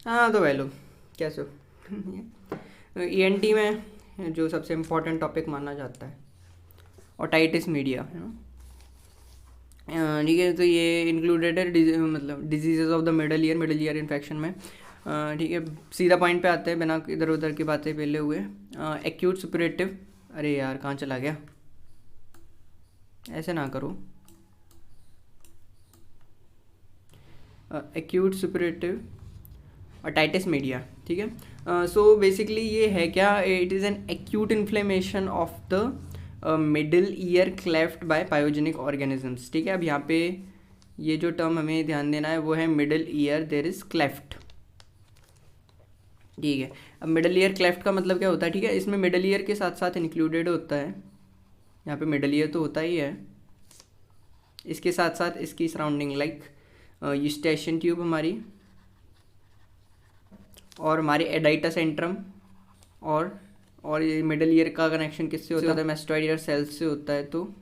हाँ तो भाई लोग कैसे हो? ईएनटी में जो सबसे इम्पोर्टेंट टॉपिक माना जाता है ओटाइटिस मीडिया है ना। ठीक है, तो ये इंक्लूडेड है मतलब diseases of the middle ear infection में। ठीक है, सीधा पॉइंट पे आते हैं बिना इधर उधर की बातें पहले हुए। एक्यूट सुपरेटिव, अरे यार कहाँ चला गया, ऐसे ना करो। एक्यूट सुपरेटिव ओटाइटिस मीडिया, ठीक है। सो बेसिकली ये है क्या, it is an acute inflammation of the middle ear cleft by pyogenic organisms. ठीक है, अब यहाँ पे ये जो टर्म हमें ध्यान देना है वो है middle ear there is cleft. ठीक है, अब मिडल ईयर क्लेफ्ट का मतलब क्या होता है? ठीक है, इसमें मिडल ईयर के साथ साथ इंक्लूडेड होता है, यहाँ पे मिडल ईयर तो होता ही है, इसके साथ साथ इसकी सराउंडिंग लाइक यूस्टेशियन ट्यूब हमारी, और हमारे एडाइटा सेंट्रम, और ये मिडल ईयर का कनेक्शन किससे होता है? मेस्टॉइड ईयर सेल्स से होता है, तो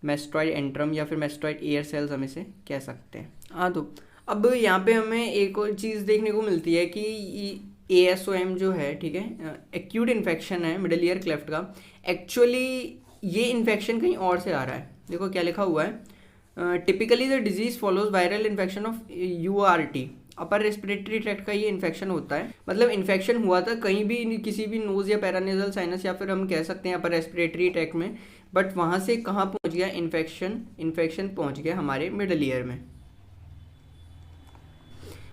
मेस्टॉइड एंट्रम या फिर मेस्टॉइड ईयर सेल्स हम इसे कह सकते हैं। हाँ, तो अब यहाँ पे हमें एक और चीज़ देखने को मिलती है कि ASOM जो है, ठीक है, एक्यूट इन्फेक्शन है मिडल ईयर क्लेफ्ट का। एक्चुअली ये इन्फेक्शन कहीं और से आ रहा है। देखो क्या लिखा हुआ है, typically the disease follows viral infection of URT, upper respiratory tract का ये इन्फेक्शन होता है। मतलब इन्फेक्शन हुआ था कहीं भी, किसी भी नोज या पैरानेजल साइनस या फिर हम कह सकते हैं अपर रेस्पिरेटरी ट्रैक्ट में, बट वहाँ से कहाँ पहुँच गया इन्फेक्शन पहुँच गया हमारे मिडल ईयर में।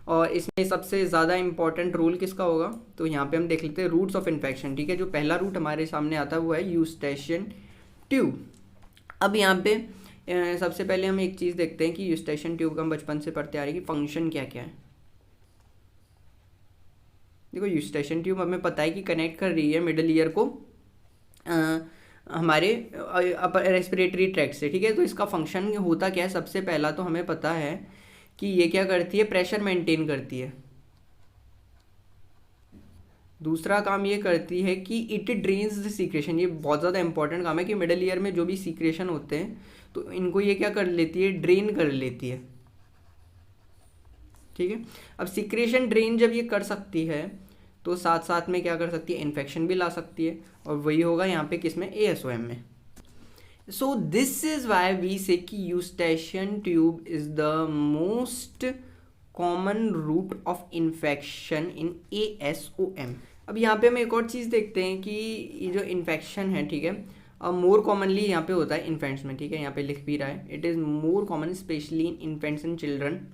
और इसमें सबसे ज़्यादा इंपॉर्टेंट रूल किसका होगा? तो यहाँ पे हम देख लेते हैं रूट्स ऑफ इन्फेक्शन। ठीक है, जो पहला रूट हमारे सामने आता है वो है यूस्टेशियन ट्यूब। अब यहाँ पे सबसे पहले हम एक चीज़ देखते हैं कि यूस्टेशियन ट्यूब का हम बचपन से पढ़ते आ रहे हैं कि फंक्शन क्या क्या है। देखो, यूस्टेशियन ट्यूब हमें पता है कि कनेक्ट कर रही है मिडल ईयर को हमारे अपर रेस्पिरेटरी ट्रैक्ट से। ठीक है, तो इसका फंक्शन होता क्या है? सबसे पहला तो हमें पता है कि ये क्या करती है, प्रेशर मेंटेन करती है। दूसरा काम ये करती है कि इट ड्रेन्स द सीक्रेशन। ये बहुत ज़्यादा इंपॉर्टेंट काम है कि मिडल ईयर में जो भी सीक्रेशन होते हैं तो इनको ये क्या कर लेती है, ड्रेन कर लेती है। ठीक है, अब सीक्रेशन ड्रेन जब ये कर सकती है तो साथ साथ में क्या कर सकती है, इन्फेक्शन भी ला सकती है, और वही होगा यहाँ पे किसमें, ASOM में। So this is why we say कि eustachian tube is the most common route of infection in ASOM। अब यहाँ पे हम एक और चीज़ देखते हैं कि ये जो इन्फेक्शन है, ठीक है, अब मोर कॉमनली यहाँ पे होता है इन्फेंट्स में। ठीक है, यहाँ पे लिख भी रहा है, it is more common specially in infants and children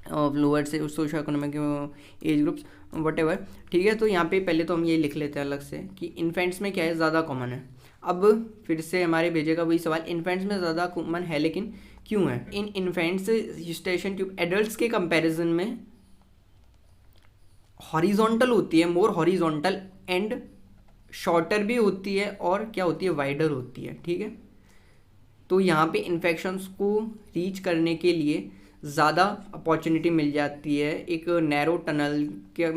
of lower से socio economic age groups whatever. ठीक है, तो यहाँ पे पहले तो हम ये लिख लेते हैं अलग से कि इन्फेंट्स में क्या है, ज़्यादा कॉमन है। अब फिर से हमारे भेजेगा वही सवाल, इन्फेंट्स में ज़्यादा कॉमन है लेकिन क्यों है? In infants Eustachian tube adults के कंपैरिजन में हॉरिजॉन्टल होती है, मोर हॉरिजॉन्टल एंड शॉर्टर भी होती है, और क्या होती है, वाइडर होती है। ठीक है, तो यहाँ पे इन्फेक्शंस को रीच करने के लिए ज़्यादा अपॉर्चुनिटी मिल जाती है एक नैरो टनल के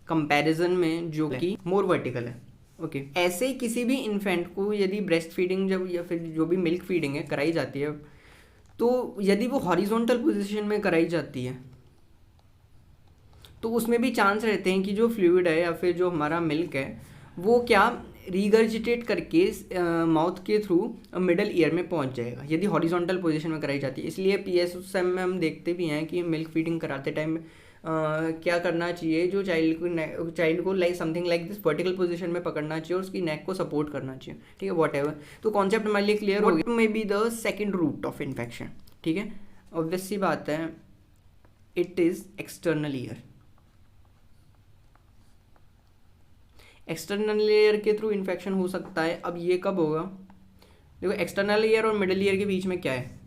कंपैरिजन में जो कि मोर वर्टिकल है। ओके, ऐसे ही किसी भी इन्फेंट को यदि ब्रेस्ट फीडिंग जब या फिर जो भी मिल्क फीडिंग है कराई जाती है, तो यदि वो हॉरिजॉन्टल पोजीशन में कराई जाती है तो उसमें भी चांस रहते हैं कि जो फ्लूइड है या फिर जो हमारा मिल्क है वो क्या रीगर्जिटेट करके माउथ के थ्रू मिडल ईयर में पहुंच जाएगा यदि हॉरिजॉन्टल पोजीशन में कराई जाती है। इसलिए PSM में हम देखते भी हैं कि मिल्क फीडिंग कराते टाइम क्या करना चाहिए, जो चाइल्ड को like something like this vertical position में पकड़ना चाहिए और उसकी नेक को सपोर्ट करना चाहिए। ठीक है, वॉट एवर। तो कॉन्सेप्ट हमारे लिए क्लियर हो गया। May be the second route of infection. ठीक है, ऑब्वियस सी बात है, it is external ear. External ear के थ्रू इन्फेक्शन हो सकता है। अब ये कब होगा? देखो, एक्सटर्नल ईयर और मिडल ईयर के बीच में क्या है?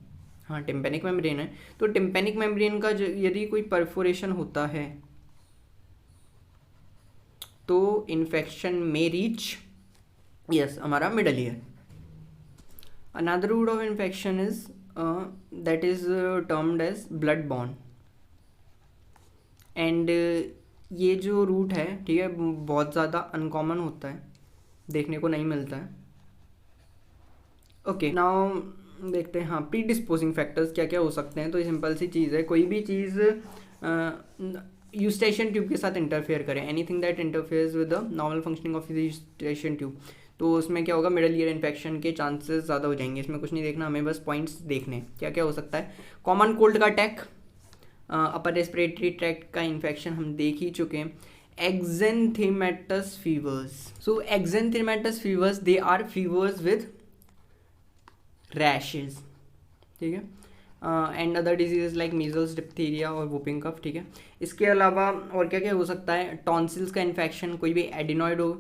हाँ, टिम्पेनिक मेम्ब्रेन है। तो टिम्पेनिक मेम्ब्रेन का यदि कोई परफोरेशन होता है तो इन्फेक्शन में रीच यस हमारा middle ear. Another route of infection is that is termed as blood borne, and ये जो रूट है, ठीक है, बहुत ज़्यादा अनकॉमन होता है, देखने को नहीं मिलता है। ओके, नाउ देखते हैं हाँ प्री डिस्पोजिंग फैक्टर्स क्या क्या हो सकते हैं। तो सिंपल सी चीज़ है, कोई भी चीज़ यूस्टेशियन ट्यूब के साथ इंटरफेयर करें, anything that interferes with the normal functioning of the Eustachian tube, तो उसमें क्या होगा, मिडल ईयर इन्फेक्शन के चांसेस ज़्यादा हो जाएंगे। इसमें कुछ नहीं देखना, हमें बस पॉइंट्स देखने क्या क्या हो सकता है। कॉमन कोल्ड का अटैक, अपर रेस्पिरेटरी ट्रैक्ट का इन्फेक्शन हम देख ही चुके हैं। Exanthematous fevers, so exanthematous fevers they are fevers with rashes, ठीक है, and other diseases like measles, diphtheria और वुपिंग कफ, ठीक है। इसके अलावा और क्या क्या हो सकता है, टॉन्सिल्स का इन्फेक्शन, कोई भी एडिनॉइड हो,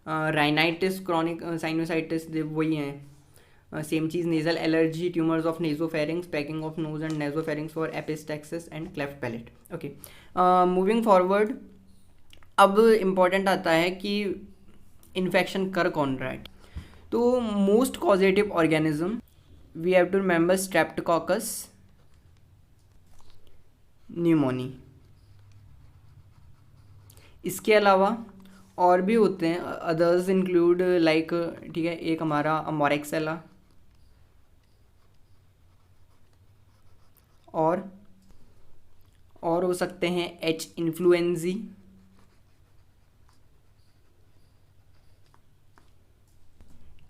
राइनाइटिस, क्रॉनिक साइनोसाइटिस, वही हैं सेम चीज़। Nasal allergy, tumours of nasopharynx, packing of nose and nasopharynx for epistaxis and cleft palate. Okay, moving forward, अब इम्पॉर्टेंट आता है कि इन्फेक्शन कर कौन रहा है। तो most causative organism we have to remember streptococcus pneumoniae. इसके अलावा और भी होते हैं, अदर्स इंक्लूड लाइक, ठीक है, एक हमारा मोरेक्सेला और हो सकते हैं एच इन्फ्लुएंजी,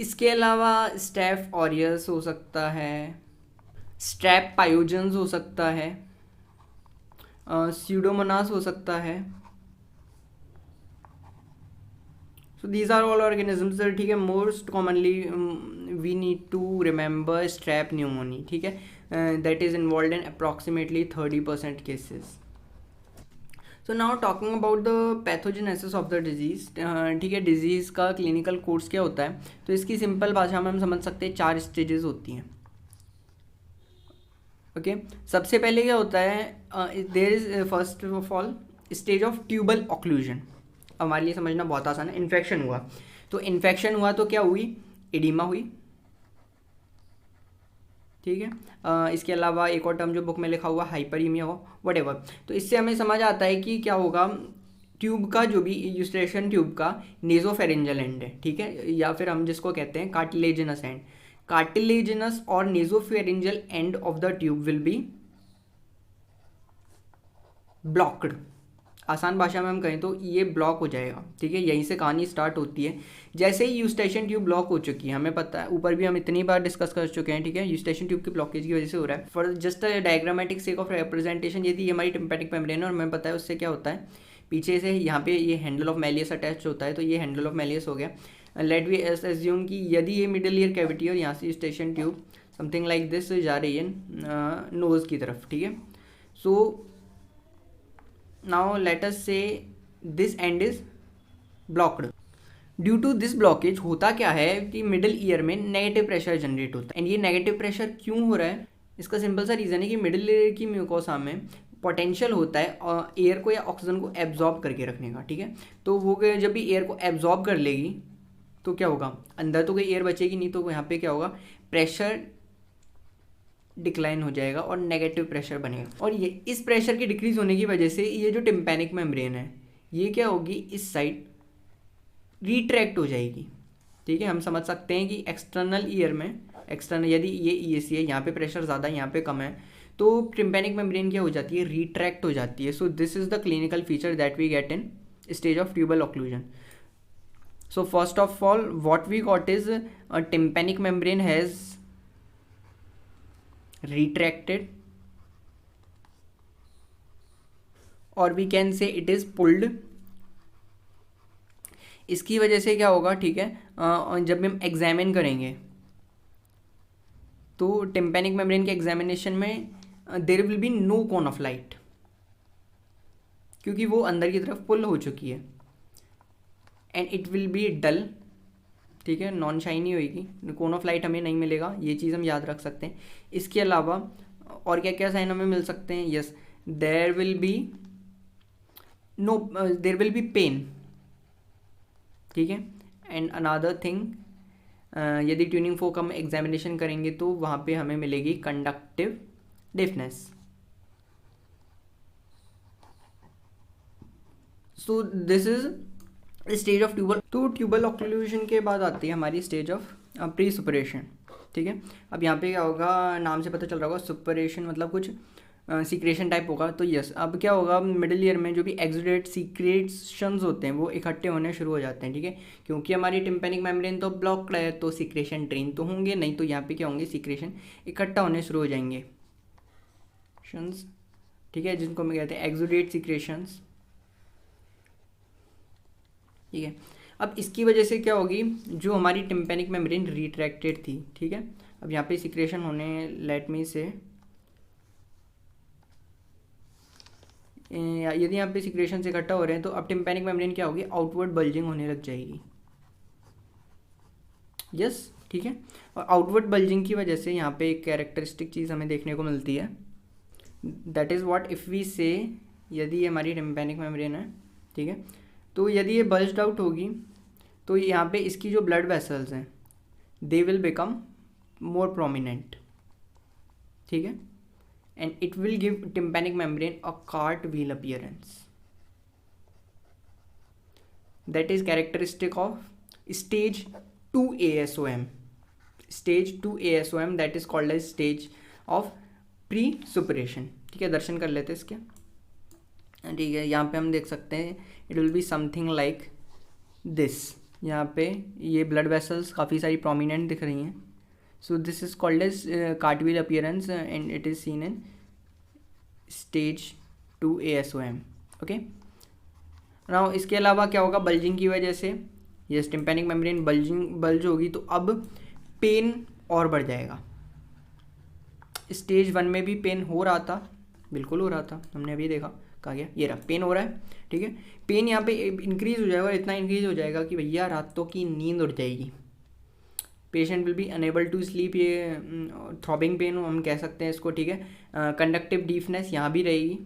इसके अलावा स्टेफ ऑरियस हो सकता है, स्ट्रैप पायोजन्स हो सकता है, स्यूडोमोनास हो सकता है। So these are all organisms, ठीक है। Most commonly we need to remember strep pneumoniae, ठीक है, that is involve in approximately 30% cases. So now talking about the pathogenesis of the disease, ठीक है, डिजीज़ का क्लिनिकल कोर्स क्या होता है, तो इसकी सिंपल भाषा में हम समझ सकते हैं 4 स्टेजेस होती हैं। ओके, सबसे पहले क्या होता है, there is first of all stage of tubal occlusion. हमारे लिए समझना बहुत आसान है। इन्फेक्शन हुआ, तो इन्फेक्शन हुआ तो क्या हुई, एडिमा हुई, ठीक है। इसके अलावा एक और टर्म जो बुक में लिखा हुआ हाइपरीमिया हो, व्हाटएवर। तो इससे हमें समझ आता है कि क्या होगा, ट्यूब का जो भी यूस्ट्रेशन ट्यूब का नेजोफेरेंजल एंड है, ठीक है, या फिर हम जिसको कहते हैं कार्टिलेजिनस एंड, कार्टिलेजिनस और nasopharyngeal end of the tube will be blocked. आसान भाषा में हम कहें तो ये ब्लॉक हो जाएगा, ठीक है, यहीं से कहानी स्टार्ट होती है। जैसे ही यूस्टेशन ट्यूब ब्लॉक हो चुकी है, हमें पता है, ऊपर भी हम इतनी बार डिस्कस कर चुके हैं, ठीक है, यूस्टेशन ट्यूब की ब्लॉकेज की वजह से हो रहा है। For just diagrammatic sake of representation, यदि हमारी टिम्पैटिक मेम्ब्रेन है और हमें पता है उससे क्या होता है, पीछे से यहाँ पे ये हैंडल ऑफ मैलियस अटैच होता है, तो ये हैंडल ऑफ मैलियस हो गया। लेट वी एज्यूम कि यदि ये मिडिल ईयर कैविटी और यहाँ से Eustachian tube something like this जा रही है नोज़ की तरफ, ठीक है। So now let us say this end is blocked. Due to this blockage होता क्या है कि मिडिल ईयर में नेगेटिव प्रेशर जनरेट होता है। एंड ये नेगेटिव प्रेशर क्यों हो रहा है, इसका सिंपल सा रीज़न है कि मिडिल ईयर की म्यूकोसा में पोटेंशियल होता है एयर को या ऑक्सीजन को एब्जॉर्ब करके रखने का, ठीक है। तो वो जब भी एयर को एब्जॉर्ब कर लेगी तो क्या होगा, अंदर तो कोई एयर बचेगी नहीं, तो यहाँ पे क्या होगा, प्रेशर डिक्लाइन हो जाएगा और नेगेटिव प्रेशर बनेगा। और ये इस प्रेशर की डिक्रीज होने की वजह से ये जो टिम्पैनिक मेम्ब्रेन है ये क्या होगी, इस साइड रिट्रैक्ट हो जाएगी, ठीक है। हम समझ सकते हैं कि एक्सटर्नल ईयर में, एक्सटर्नल यदि ये ईएसी है, यहाँ पे प्रेशर ज़्यादा यहाँ पे कम है, तो टिम्पैनिक मेम्ब्रेन क्या हो जाती है, रिट्रैक्ट हो जाती है। So this is the clinical feature that we get in stage of tubal occlusion. So first of all, what we got is a tympanic membrane has retracted, or we can say it is pulled. इसकी वजह से क्या होगा, ठीक है, जब हम examine करेंगे तो टिम्पैनिक मेम्ब्रेन के एग्जामिनेशन में there will be no cone of light, क्योंकि वो अंदर की तरफ पुल हो चुकी है, and it will be dull, ठीक है, नॉन शाइनी होएगी, कोन ऑफ लाइट हमें नहीं मिलेगा, ये चीज़ हम याद रख सकते हैं। इसके अलावा और क्या क्या साइन हमें मिल सकते हैं, yes, there will be pain, ठीक है। एंड अनदर थिंग, यदि ट्यूनिंग फोक हम एग्जामिनेशन करेंगे तो वहाँ पे हमें मिलेगी conductive deafness. So this is stage of tubal. तो ट्यूबल ऑक्लूजन के बाद आती है हमारी स्टेज ऑफ प्री सुपरेशन, ठीक है। अब यहाँ पे क्या होगा, नाम से पता चल रहा होगा, सुपरेशन मतलब कुछ सीक्रेशन टाइप होगा तो यस। अब क्या होगा, मिडिल ईयर में जो भी एक्सुडेट सीक्रेशंस होते हैं वो इकट्ठे होने शुरू हो जाते हैं, ठीक है, क्योंकि हमारी टिम्पेनिक मेम्ब्रेन तो ब्लॉक्ड है तो सीक्रेशन ड्रेन तो होंगे नहीं, तो यहाँ पे क्या होंगे, सीक्रेशन इकट्ठा होने शुरू हो जाएंगे, ठीक है, जिनको हम कहते हैं एक्सुडेट सीक्रेशंस, ठीक है। अब इसकी वजह से क्या होगी, जो हमारी टिम्पेनिक मेम्ब्रेन रिट्रैक्टेड थी, ठीक है, अब यहाँ पे सीक्रेशन होने, लेट मी से, यदि यहाँ पे सीक्रेशन से इकट्ठा हो रहे हैं तो अब टिम्पेनिक मेम्ब्रेन क्या होगी, आउटवर्ड बल्जिंग होने लग जाएगी, यस, ठीक है। और आउटवर्ड बल्जिंग की वजह से यहाँ पे एक कैरेक्टरिस्टिक चीज़ हमें देखने को मिलती है, that is what if we say, यदि ये हमारी टिम्पेनिक मेम्ब्रेन है, ठीक है, तो यदि ये बल्ज्ड आउट होगी तो यहाँ पे इसकी जो ब्लड वेसल्स हैं they will become more prominent, ठीक है, and it will give tympanic membrane a cartwheel appearance that is characteristic of stage 2 ASOM. Stage 2 ASOM that is called as stage of pre-suppuration, ठीक है, दर्शन कर लेते हैं इसके, ठीक है। यहाँ पे हम देख सकते हैं it will be something like this, यहाँ पे ये ब्लड वेसल्स काफ़ी सारी प्रोमिनेंट दिख रही हैं, so this is called as cartwheel appearance and it is seen in stage 2 ASOM, okay. Now इसके अलावा क्या होगा, बल्जिंग की वजह से ये टिम्पेनिक मेम्ब्रेन बल्ज होगी तो अब पेन और बढ़ जाएगा। स्टेज 1 में भी पेन हो रहा था, बिल्कुल हो रहा था, हमने अभी देखा, कहा गया ये रहा, पेन हो रहा है, ठीक है, पेन यहाँ पे इंक्रीज हो जाएगा, इतना इंक्रीज हो जाएगा कि भैया रातों की नींद उड़ जाएगी, patient will be unable to sleep, ये थ्रॉबिंग पेन हम कह सकते हैं इसको, ठीक है, कंडक्टिव डीफनेस यहाँ भी रहेगी,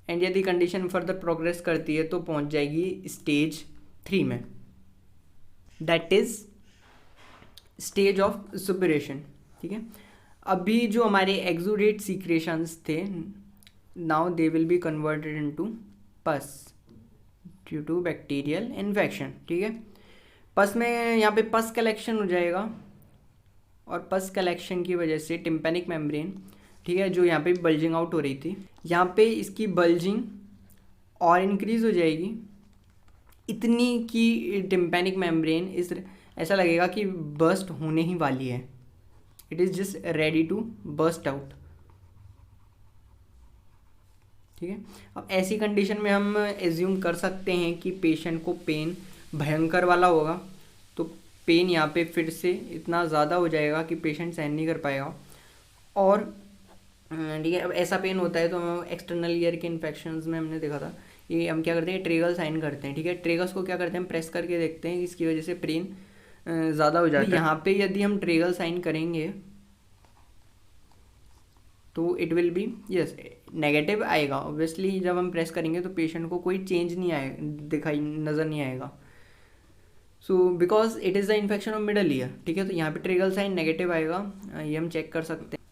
एंड यदि कंडीशन फर्दर प्रोग्रेस करती है तो पहुँच जाएगी स्टेज 3 में, that is stage of suppuration, ठीक है। अभी जो हमारे एक्सुडेट सीक्रेशंस थे, now they will be converted into पस ड्यू टू बैक्टीरियल इन्फेक्शन, ठीक है। पस में यहाँ पे पस कलेक्शन हो जाएगा और पस कलेक्शन की वजह से टिम्पेनिक मेम्ब्रेन, ठीक है, जो यहाँ पे बल्जिंग आउट हो रही थी, यहाँ पे इसकी बल्जिंग और इंक्रीज हो जाएगी इतनी कि टिम्पेनिक मेम्ब्रेन इस ऐसा लगेगा कि बर्स्ट होने ही वाली है, it is just ready to burst out, ठीक है। अब ऐसी कंडीशन में हम एज्यूम कर सकते हैं कि पेशेंट को पेन भयंकर वाला होगा, तो पेन यहाँ पे फिर से इतना ज़्यादा हो जाएगा कि पेशेंट सहन नहीं कर पाएगा, और ठीक है, अब ऐसा पेन होता है तो एक्सटर्नल ईयर के इन्फेक्शंस में हमने देखा था, ये हम क्या करते हैं, ट्रेगल साइन करते हैं, ठीक है, ट्रेगल्स को क्या करते हैं, प्रेस करके देखते हैं, इसकी वजह से पेन ज़्यादा हो जाता है। यहाँ पे यदि हम ट्रेगल साइन करेंगे तो it will B yes negative आएगा, ऑब्वियसली जब हम प्रेस करेंगे तो पेशेंट को कोई चेंज नहीं आएगा, दिखाई नज़र नहीं आएगा, so because it is the infection of middle ear, ठीक है, तो यहाँ पे ट्रेगल साइन नेगेटिव आएगा, ये हम चेक कर सकते हैं।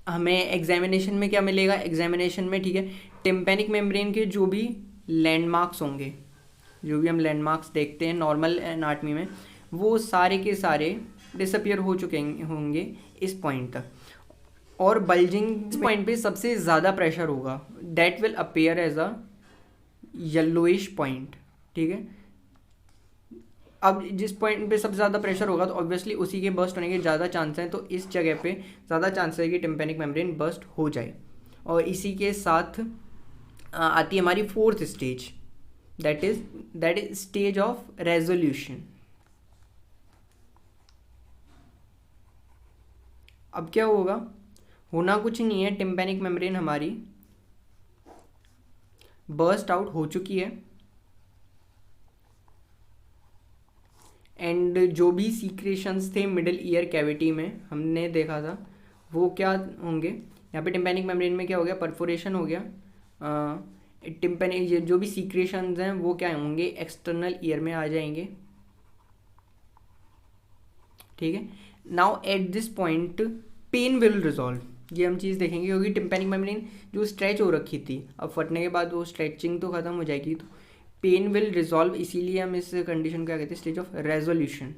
हमें एग्जामिनेशन में क्या मिलेगा, एग्जामिनेशन में, ठीक है, टिम्पेनिक मेम्ब्रेन के जो भी लैंडमार्क्स होंगे, जो भी हम लैंडमार्क्स देखते हैं नॉर्मल एनाटमी में, वो सारे के सारे डिसअपियर हो चुके होंगे इस पॉइंट तक, और बल्जिंग पॉइंट पे सबसे ज़्यादा प्रेशर होगा, that will appear as a yellowish point, ठीक है। अब जिस पॉइंट पे सबसे ज़्यादा प्रेशर होगा तो ऑब्वियसली उसी के बर्स्ट होने के ज़्यादा चांस हैं, तो इस जगह पे ज़्यादा चांस है कि टिम्पेनिक मेम्ब्रेन बर्स्ट हो जाए, और इसी के साथ आती है हमारी 4th stage, that is stage of resolution. अब क्या होगा, होना कुछ नहीं है, टिम्पेनिक मेम्ब्रेन हमारी बर्स्ट आउट हो चुकी है, एंड जो भी सीक्रेशंस थे मिडिल ईयर कैविटी में हमने देखा था वो क्या होंगे, यहाँ पे टिम्पेनिक मेम्ब्रेन में क्या हो गया, परफोरेशन हो गया, टिम्पेनिक जो भी सीक्रेशंस हैं वो क्या होंगे, एक्सटर्नल ईयर में आ जाएंगे, ठीक है। Now at this point pain will resolve, ये हम चीज़ देखेंगे, क्योंकि टिम्पेनिक मेम्ब्रेन जो स्ट्रेच हो रखी थी अब फटने के बाद वो स्ट्रेचिंग तो ख़त्म हो जाएगी, तो पेन विल रिजॉल्व, इसीलिए हम इस कंडीशन को क्या कहते हैं, स्टेज ऑफ रेजोल्यूशन।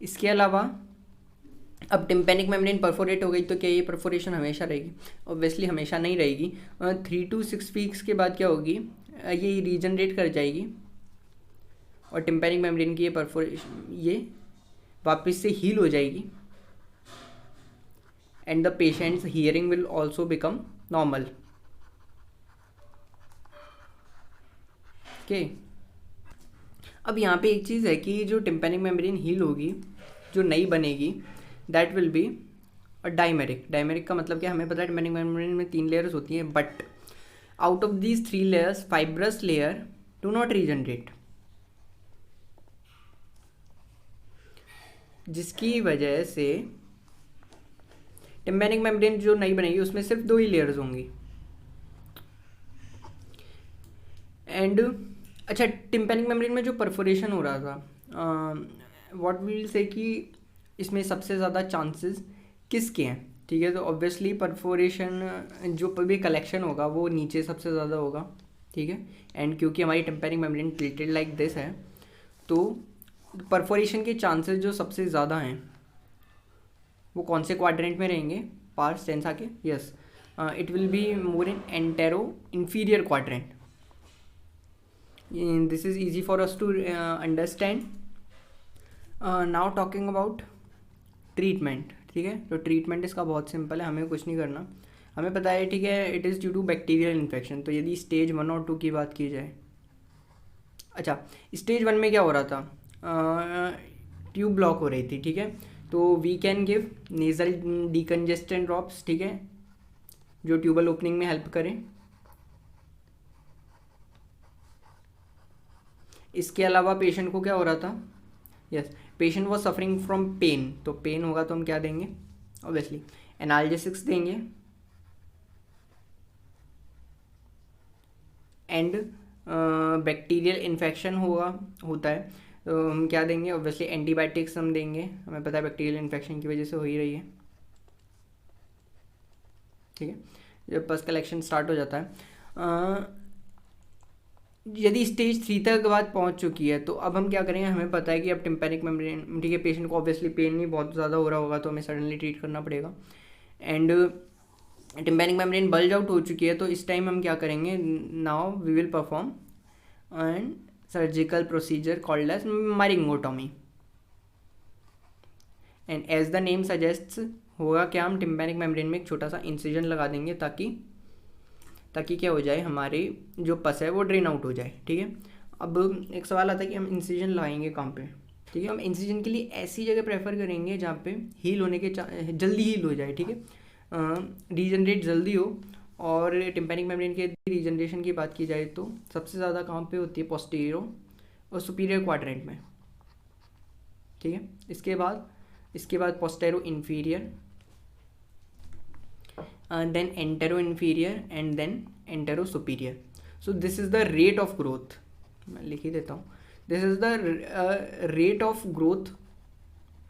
इसके अलावा अब टिम्पेनिक मेम्ब्रेन परफोरेट हो गई तो क्या ये परफोरेशन हमेशा रहेगी? ऑब्वियसली हमेशा नहीं रहेगी। 3 to 6 वीक्स के बाद क्या होगी, ये रीजनरेट कर जाएगी और टिम्पेनिक मेम्ब्रेन की ये परफोरेशन ये वापस से हील हो जाएगी and the patients hearing will also become normal. Okay, अब यहाँ पे एक चीज़ है कि जो टिम्पेनिक मेम्ब्रेन हील होगी, जो नई बनेगी, that will be dimeric. Dimeric का मतलब क्या, हमें पता है टिम्पेनिक मेम्ब्रेन में 3 लेयर्स होती हैं, but out of these 3 layers fibrous layer do not regenerate, जिसकी वजह से टिम्पेनिक मेम्ब्रेन जो नई बनेगी उसमें सिर्फ 2 ही लेयर्स होंगी। एंड अच्छा, टिम्पेनिक मेम्ब्रेन में जो परफोरेशन हो रहा था, व्हाट विल से कि इसमें सबसे ज़्यादा चांसेस किसके हैं? ठीक है, तो ऑब्वियसली परफोरेशन जो भी कलेक्शन होगा वो नीचे सबसे ज़्यादा होगा। ठीक है, एंड क्योंकि हमारी tympanic membrane tilted like this है, तो परफोरेशन के चांसेस जो सबसे ज़्यादा हैं वो कौन से क्वाड्रेंट में रहेंगे? पार्स टेंस आके, yes, it will be more in antero inferior quadrant. This is easy for us to understand. Now talking about treatment. ठीक है, तो ट्रीटमेंट इसका बहुत सिंपल है, हमें कुछ नहीं करना। हमें पता है, ठीक है, it is due to bacterial infection. तो यदि स्टेज 1 और 2 की बात की जाए, अच्छा स्टेज 1 में क्या हो रहा था, ट्यूब ब्लॉक हो रही थी। ठीक है, तो we can give nasal decongestant drops, ठीक है, जो ट्यूबल ओपनिंग में हेल्प करें। इसके अलावा पेशेंट को क्या हो रहा था, yes, patient was suffering from pain, तो पेन होगा तो हम क्या देंगे, ऑब्वियसली एनाल्जेसिक्स देंगे। एंड बैक्टीरियल इन्फेक्शन होता है तो हम क्या देंगे, ऑब्वियसली एंटीबायोटिक्स हम देंगे, हमें पता है बैक्टीरियल इन्फेक्शन की वजह से हो ही रही है। ठीक है, जब पस कलेक्शन स्टार्ट हो जाता है, यदि स्टेज 3 तक बात पहुंच चुकी है तो अब हम क्या करेंगे, हमें पता है कि अब टिम्पेनिक मेम्ब्रेन, ठीक है, पेशेंट को ऑब्वियसली पेन नहीं बहुत ज़्यादा हो रहा होगा तो हमें सडनली ट्रीट करना पड़ेगा। And tympanic membrane bulge out हो चुकी है तो इस टाइम हम क्या करेंगे, now we will perform and surgical procedure called as myringotomy. And as the name suggests, होगा क्या, हम टिम्पेनिक मेम्ब्रेन में एक छोटा सा इंसिजन लगा देंगे ताकि क्या हो जाए, हमारे जो पस है वो ड्रेन आउट हो जाए। ठीक है, अब एक सवाल आता है कि हम इंसिजन लगाएंगे कहाँ पे? ठीक है, हम इंसिजन के लिए ऐसी जगह प्रेफर करेंगे जहाँ पे हील होने के जल्दी हील हो जाए। ठीक है, रीजनरेट जल्दी हो। और टिम्पेनिक मेम्ब्रेन के रीजनरेशन की बात की जाए तो सबसे ज़्यादा कहाँ पे होती है, पोस्टीरियर और सुपीरियर क्वाड्रेंट में। ठीक है, इसके बाद पोस्टेरो inferior, then entero inferior and then entero superior. So this is the rate of growth, मैं लिख ही देता हूँ, this is the rate of growth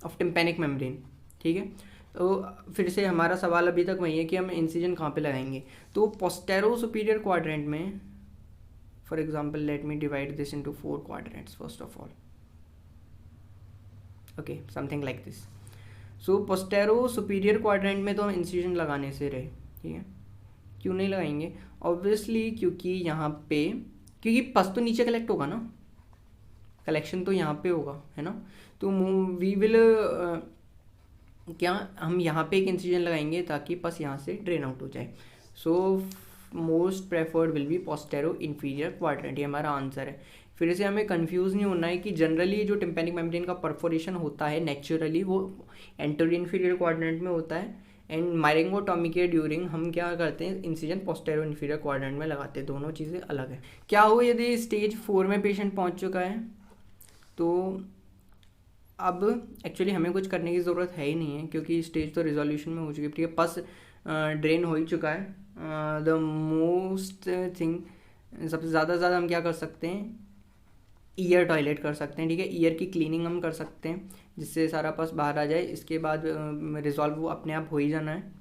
of tympanic membrane। ठीक है, तो फिर से हमारा सवाल अभी तक वही है कि हम इंसिजन कहाँ पे लगाएंगे। तो पोस्टेरो सुपीरियर क्वाड्रेंट में, for example let me divide this into 4 quadrants first of all, okay, something like this. So postero superior quadrant में तो हम इंसिजन लगाने से रहे। ठीक है, क्यों नहीं लगाएंगे, ऑब्वियसली क्योंकि यहाँ पे, क्योंकि पस तो नीचे कलेक्ट होगा ना, कलेक्शन तो यहाँ पे होगा, है ना, तो वी विल क्या, हम यहाँ पे एक इंसिजन लगाएंगे ताकि पस यहाँ से ड्रेन आउट हो जाए। So most preferred will be postero inferior quadrant, ये हमारा आंसर है। फिर से हमें कंफ्यूज नहीं होना है कि जनरली जो टिम्पेनिक मेम्ब्रेन का परफोरेशन होता है नेचुरली वो एंटेरो इन्फीरियर क्वाड्रेंट में होता है, एंड मायरिंगोटॉमी के ड्यूरिंग हम क्या करते हैं, इंसिजन पोस्टेरो इन्फीरियर क्वाड्रेंट में लगाते हैं। दोनों चीज़ें अलग है। क्या हो यदि स्टेज 4 में पेशेंट पहुंच चुका है, तो अब एक्चुअली हमें कुछ करने की ज़रूरत है ही नहीं है क्योंकि स्टेज तो रिजोल्यूशन में हो चुकी है। ठीक है, पस ड्रेन हो ही चुका है। द मोस्ट थिंग, सबसे ज़्यादा हम क्या कर सकते हैं, ईयर टॉयलेट कर सकते हैं। ठीक है, ईयर की क्लीनिंग हम कर सकते हैं जिससे सारा पस बाहर आ जाए। इसके बाद रिजॉल्व वो अपने आप हो ही जाना है।